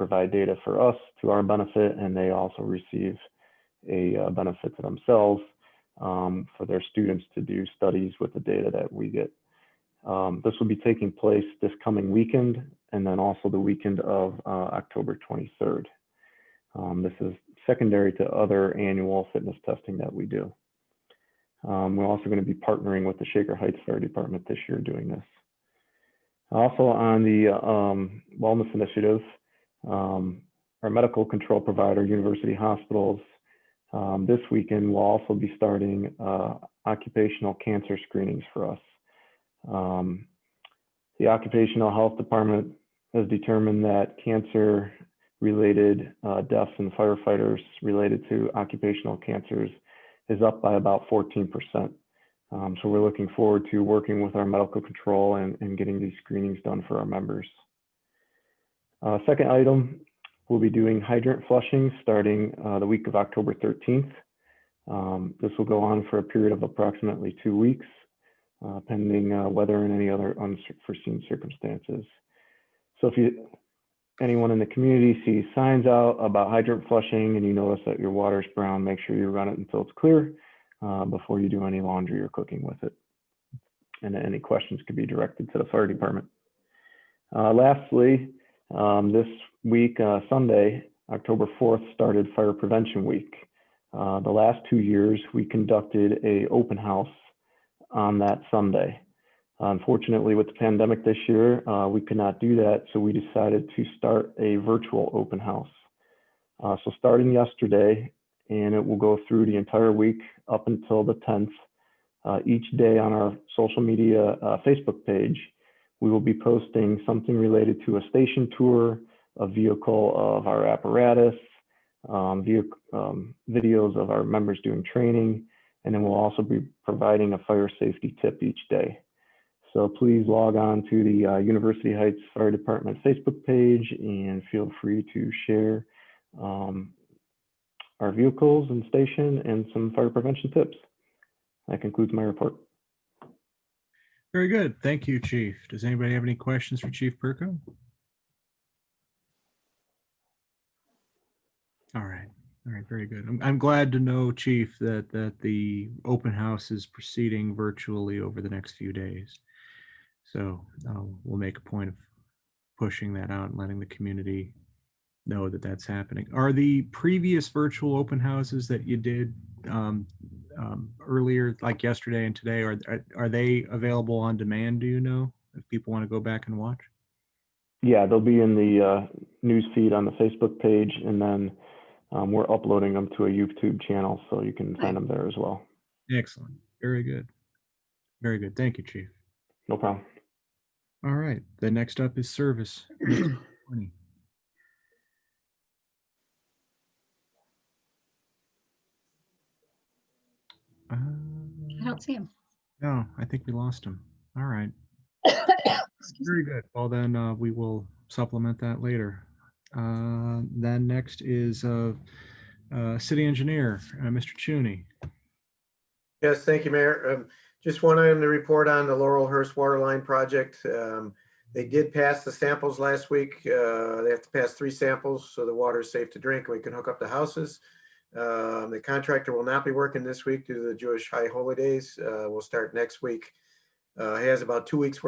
provide data for us to our benefit, and they also receive a benefit to themselves for their students to do studies with the data that we get. This will be taking place this coming weekend, and then also the weekend of October 23rd. This is secondary to other annual fitness testing that we do. We're also going to be partnering with the Shaker Heights Fire Department this year doing this. Also on the wellness initiative, our medical control provider, University Hospitals, this weekend will also be starting occupational cancer screenings for us. The Occupational Health Department has determined that cancer-related deaths in firefighters related to occupational cancers is up by about 14%. So we're looking forward to working with our medical control and getting these screenings done for our members. Second item, we'll be doing hydrant flushing starting the week of October 13th. This will go on for a period of approximately 2 weeks, pending weather and any other unforeseen circumstances. So if anyone in the community sees signs out about hydrant flushing and you notice that your water's brown, make sure you run it until it's clear before you do any laundry or cooking with it. And any questions could be directed to the fire department. Lastly, this week, Sunday, October 4th, started Fire Prevention Week. The last 2 years, we conducted an open house on that Sunday. Unfortunately, with the pandemic this year, we could not do that, so we decided to start a virtual open house. So starting yesterday, and it will go through the entire week up until the 10th, each day on our social media Facebook page, we will be posting something related to a station tour, a vehicle of our apparatus, videos of our members doing training, and then we'll also be providing a fire safety tip each day. So please log on to the University Heights Fire Department Facebook page and feel free to share our vehicles and station and some fire prevention tips. That concludes my report. Very good. Thank you, Chief. Does anybody have any questions for Chief Perko? All right. All right. Very good. I'm glad to know, Chief, that the open house is proceeding virtually over the next few days. So we'll make a point of pushing that out and letting the community know that that's happening. Are the previous virtual open houses that you did earlier, like yesterday and today, are they available on demand, do you know, if people want to go back and watch? Yeah, they'll be in the news feed on the Facebook page, and then we're uploading them to a YouTube channel, so you can find them there as well. Excellent. Very good. Very good. Thank you, Chief. No problem. All right. The next up is service. I don't see him. No, I think we lost him. All right. Very good. Well, then we will supplement that later. Then next is City Engineer, Mr. Cheney. Yes, thank you, Mayor. Just one item to report on the Laurelhurst Waterline project. They did pass the samples last week. They have to pass 3 samples so the water is safe to drink and we can hook up the houses. The contractor will not be working this week due to the Jewish high holidays. We'll start next week. He has about 2 weeks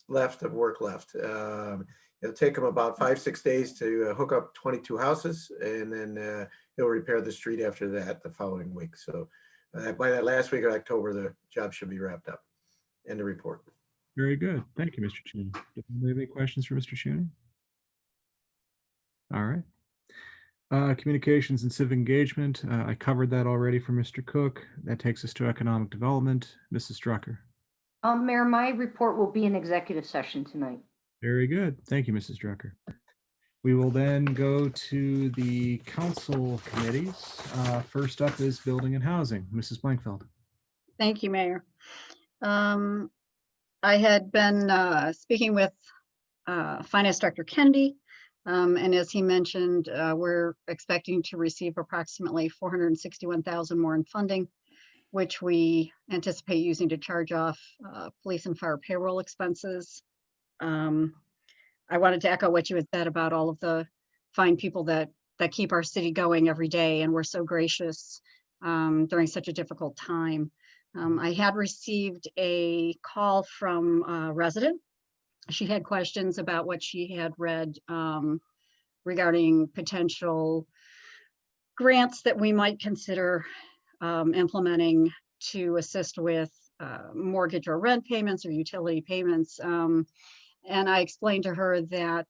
left of work left. It'll take him about 5-6 days to hook up 22 houses, and then he'll repair the street after that the following week. So by that last week of October, the job should be wrapped up. End of report. Very good. Thank you, Mr. Cheney. Do you have any questions for Mr. Cheney? All right. Communications and civic engagement. I covered that already for Mr. Cook. That takes us to economic development. Mrs. Drucker. Mayor, my report will be in executive session tonight. Very good. Thank you, Mrs. Drucker. We will then go to the council committees. First up is building and housing. Mrs. Blankfeld. Thank you, Mayor. I had been speaking with Finance Director Kendi, and as he mentioned, we're expecting to receive approximately $461,000 more in funding, which we anticipate using to charge off police and fire payroll expenses. I wanted to echo what you had said about all of the fine people that keep our city going every day, and were so gracious during such a difficult time. I had received a call from a resident. She had questions about what she had read regarding potential grants that we might consider implementing to assist with mortgage or rent payments or utility payments. And I explained to her that,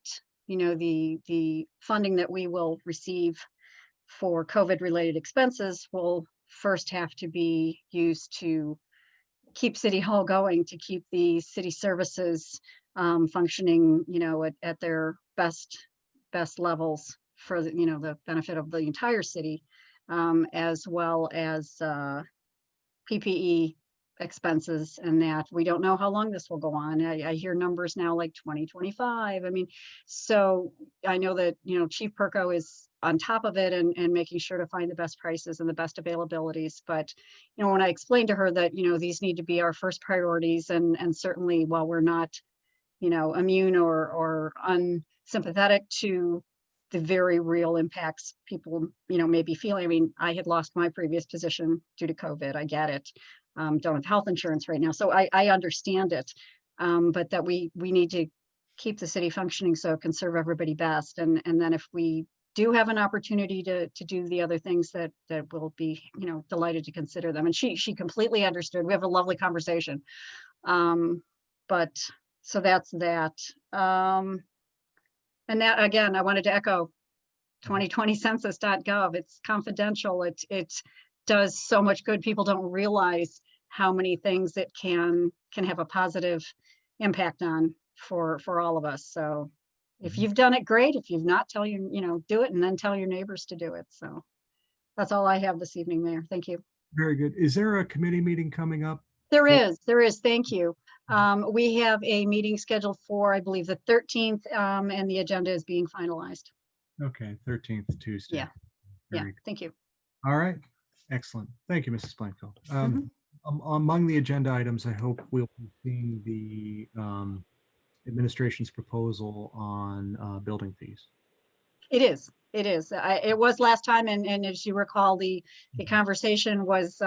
you know, the funding that we will receive for COVID-related expenses will first have to be used to keep City Hall going, to keep the city services functioning, you know, at their best levels for the, you know, the benefit of the entire city, as well as PPE expenses, and that we don't know how long this will go on. I hear numbers now like 2025. I mean, so I know that, you know, Chief Perko is on top of it and making sure to find the best prices and the best availabilities. But, you know, when I explained to her that, you know, these need to be our first priorities, and certainly while we're not, you know, immune or unsympathetic to the very real impacts people, you know, may be feeling. I mean, I had lost my previous position due to COVID. I get it. Don't have health insurance right now, so I understand it. But that we need to keep the city functioning so it can serve everybody best. And then if we do have an opportunity to do the other things, that we'll be, you know, delighted to consider them. And she completely understood. We have a lovely conversation. But so that's that. And that, again, I wanted to echo 2020census.gov. It's confidential. It does so much good. People don't realize how many things it can have a positive impact on for all of us. So if you've done it, great. If you've not, tell you know, do it, and then tell your neighbors to do it. So that's all I have this evening, Mayor. Thank you. Very good. Is there a committee meeting coming up? There is. Thank you. We have a meeting scheduled for, I believe, the 13th, and the agenda is being finalized. Okay, 13th Tuesday. Yeah. Very Yeah, good. thank you. All right. Excellent. Thank you, Mrs. Blankfeld. Mhm. Among the agenda items, I hope we'll be seeing the administration's proposal on building fees. It is. It is. It was last time, and as you recall, the conversation was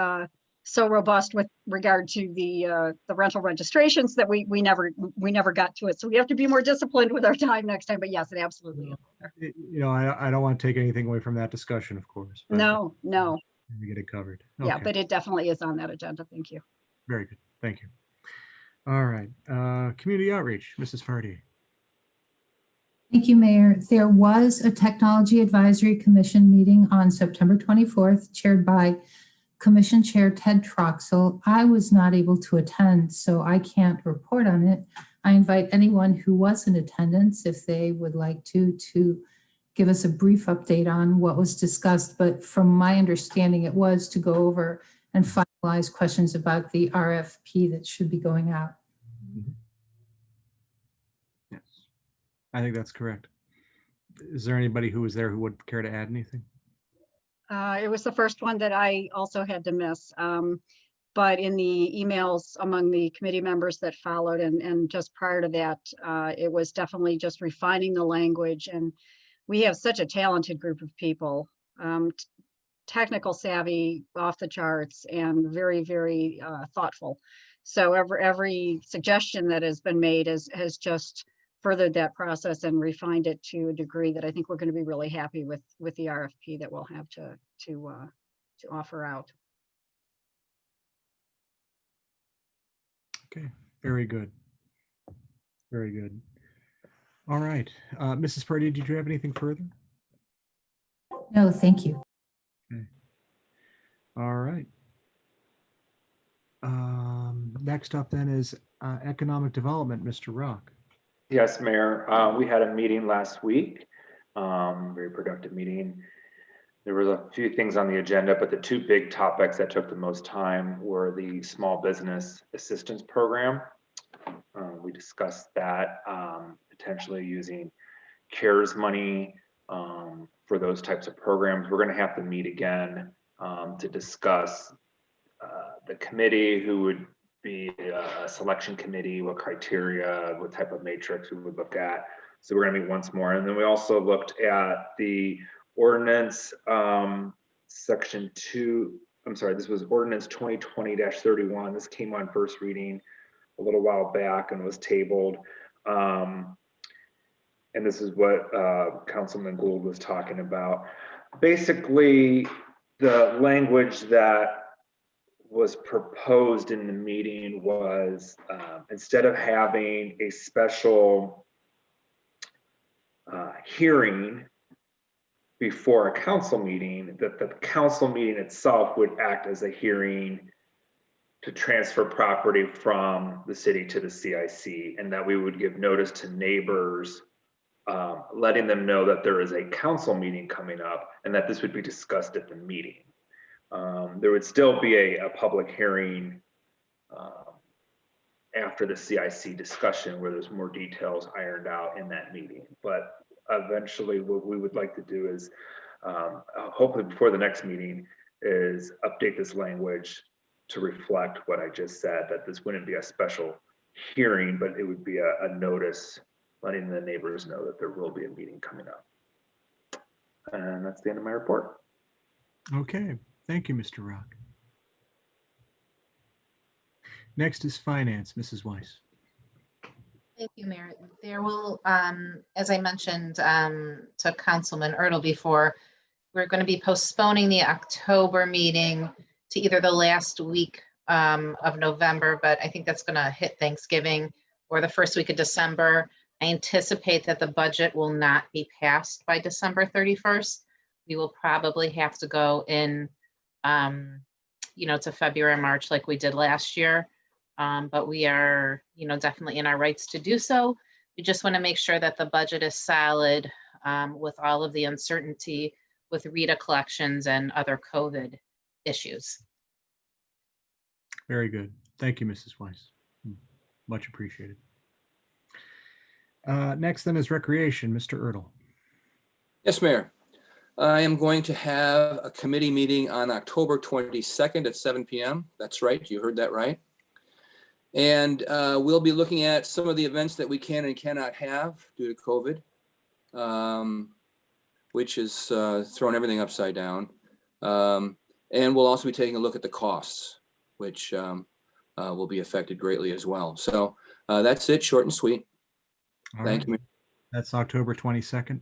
so robust with regard to the rental registrations that we never got to it. So we have to be more disciplined with our time next time. But yes, it absolutely is. You know, I don't want to take anything away from that discussion, of course. But No. we get it covered. Yeah, Okay. but it definitely is on that agenda. Thank you. Very good. Thank you. All right. Community outreach, Mrs. Fardy. Thank you, Mayor. There was a Technology Advisory Commission meeting on September 24th, chaired by Commission Chair Ted Troxel. I was not able to attend, so I can't report on it. I invite anyone who was in attendance, if they would like to give us a brief update on what was discussed. But from my understanding, it was to go over and finalize questions about the RFP that should be going out. Yes, I think that's correct. Is there anybody who was there who would care to add anything? It was the first one that I also had to miss. But in the emails among the committee members that followed, and just prior to that, it was definitely just refining the language. And we have such a talented group of people, technical savvy, off the charts, and very, very thoughtful. So every suggestion that has been made has just furthered that process and refined it to a degree that I think we're going to be really happy with the RFP that we'll have to offer out. Okay, very good. Very good. All right. Mrs. Purdy, did you have anything further? No, thank you. Okay. All right. Next up then is economic development, Mr. Rock. Yes, Mayor. We had a meeting last week, very productive meeting. There was a few things on the agenda, but the two big topics that took the most time were the small business assistance program. We discussed that, potentially using CARES money for those types of programs. We're going to have to meet again to discuss the committee, who would be a selection committee, what criteria, what type of matrix we would look at. So we're gonna meet once more. And then we also looked at the ordinance section 2. I'm sorry, this was ordinance 2020-31. This came on first reading a little while back and was tabled. And this is what Councilman Gould was talking about. Basically, the language that was proposed in the meeting was instead of having a special hearing before a council meeting, that the council meeting itself would act as a hearing to transfer property from the city to the CIC, and that we would give notice to neighbors, letting them know that there is a council meeting coming up and that this would be discussed at the meeting. There would still be a public hearing after the CIC discussion where there's more details ironed out in that meeting. But eventually what we would like to do is, hopefully before the next meeting, is update this language to reflect what I just said, that this wouldn't be a special hearing, but it would be a notice letting the neighbors know that there will be a meeting coming up. And that's the end of my report. Okay, thank you, Mr. Rock. Next is Finance, Mrs. Weiss. Thank you, Mayor. There will, as I mentioned to Councilman Ertl before, we're going to be postponing the October meeting to either the last week of November, but I think that's going to hit Thanksgiving, or the first week of December. I anticipate that the budget will not be passed by December 31st. We will probably have to go in, to February, March like we did last year. But we are, definitely in our rights to do so. We just want to make sure that the budget is solid with all of the uncertainty with RETA collections and other COVID issues. Very good. Thank you, Mrs. Weiss. Much appreciated. Next then is Recreation, Mr. Ertl. Yes, Mayor. I am going to have a committee meeting on October 22nd at 7 p.m. That's right. You heard that right. And we'll be looking at some of the events that we can and cannot have due to COVID, which is throwing everything upside down. And we'll also be taking a look at the costs, which will be affected greatly as well. So that's it, short and sweet. Thank you. That's October 22nd?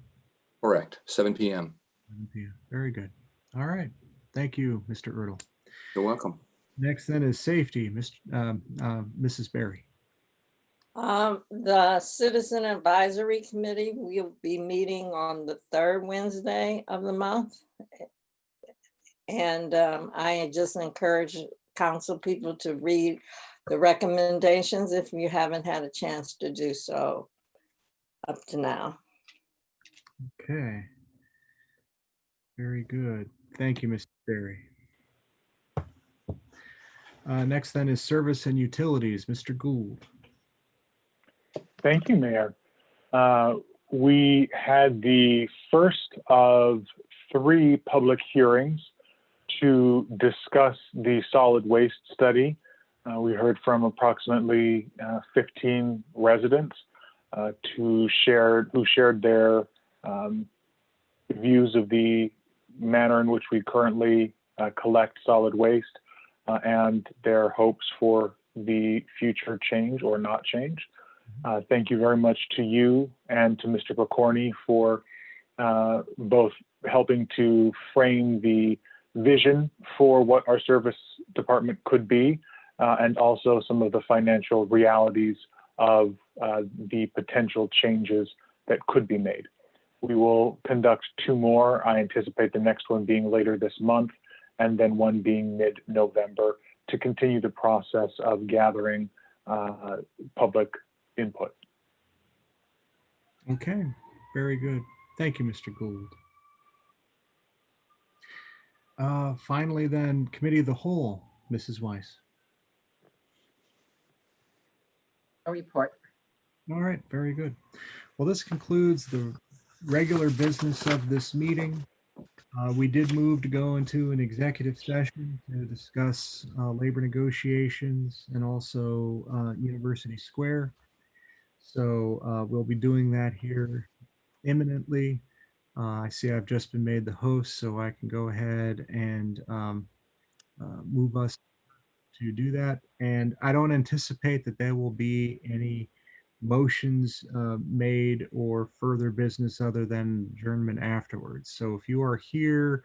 Correct, 7 p.m. 7 p.m. Very good. All right. Thank you, Mr. Ertl. You're welcome. Next then is Safety, Mrs. Berry. The Citizen Advisory Committee will be meeting on the third Wednesday of the month. And I just encourage council people to read the recommendations if you haven't had a chance to do so up to now. Okay. Very good. Thank you, Mrs. Berry. Next then is Service and Utilities, Mr. Gould. Thank you, Mayor. We had the first of 3 public hearings to discuss the solid waste study. We heard from approximately 15 residents who shared their views of the manner in which we currently collect solid waste and their hopes for the future change or not change. Thank you very much to you and to Mr. Pokorny for both helping to frame the vision for what our service department could be and also some of the financial realities of the potential changes that could be made. We will conduct 2 more. I anticipate the next one being later this month and then one being mid-November to continue the process of gathering public input. Okay, very good. Thank you, Mr. Gould. Finally then, Committee of the Whole, Mrs. Weiss. A report. All right, very good. Well, this concludes the regular business of this meeting. We did move to go into an executive session to discuss labor negotiations and also University Square. So we'll be doing that here imminently. I see I've just been made the host, so I can go ahead and move us to do that. And I don't anticipate that there will be any motions made or further business other than adjournment afterwards. So if you are here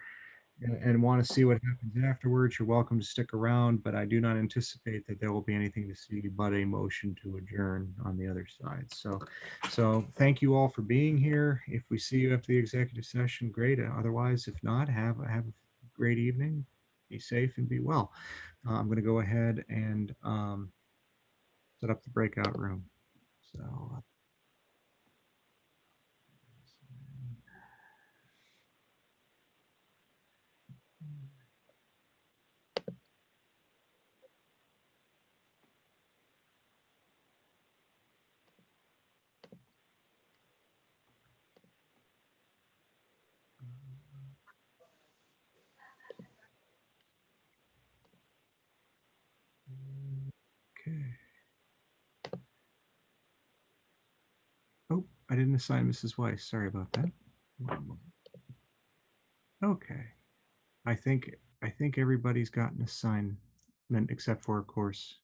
and want to see what happens afterwards, you're welcome to stick around, but I do not anticipate that there will be anything to see but a motion to adjourn on the other side. So thank you all for being here. If we see you after the executive session, great. Otherwise, if not, have a great evening. Be safe and be well. I'm going to go ahead and set up the breakout room. So. Okay. Oh, I didn't assign Mrs. Weiss. Sorry about that. Okay. I think everybody's got an assignment except for, of course.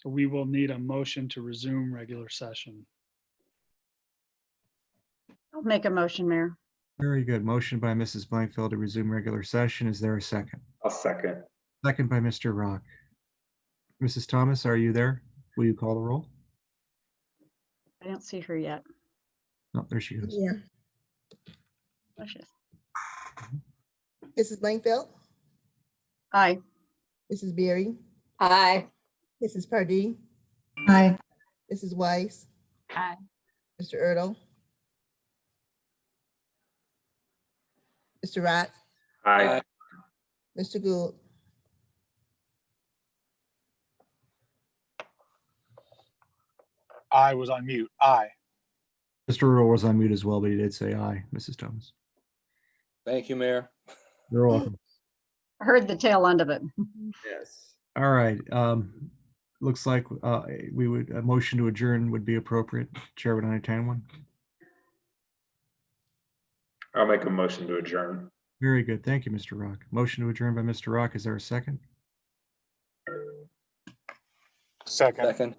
So we will need a motion to resume regular session. I'll make a motion, Mayor. Very good. Motion by Mrs. Blankfeld to resume regular session. Is there a second? I'll second. Second by Mr. Rock. Mrs. Thomas, are you there? Will you call the roll? I don't see her yet. No, there she goes. Yeah. Oh, she is. Mrs. Blankfeld, Aye. Mrs. Berry, Aye. Mrs. Pardee, Aye. Mrs. Weiss, Aye. Mr. Ertl, Mr. Rock, Aye. Mr. Gould. I was on mute. Aye. Mr. Earl was on mute as well, but he did say aye, Mrs. Thomas. Thank you, Mayor. You're welcome. I heard the tail end of it. Yes. All right. Looks like we would, a motion to adjourn would be appropriate. Chair would entertain one. I'll make a motion to adjourn. Very good. Thank you, Mr. Rock. Motion to adjourn by Mr. Rock. Is there a second? Second. Second.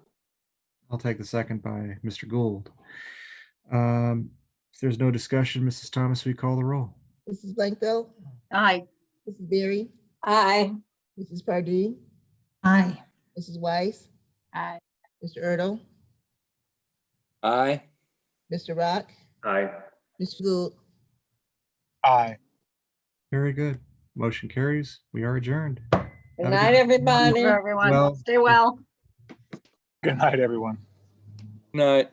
I'll take the second by Mr. Gould. If there's no discussion, Mrs. Thomas, we call the roll. Mrs. Blankfeld, Aye. Mrs. Berry, Aye. Mrs. Pardee, Aye. Mrs. Weiss, Aye. Mr. Ertl, Aye. Mr. Rock, Aye. Mr. Gould. Aye. Very good. Motion carries. We are adjourned. Good Have a good night, everybody. Everyone, Well- stay well. Good night, everyone. Night.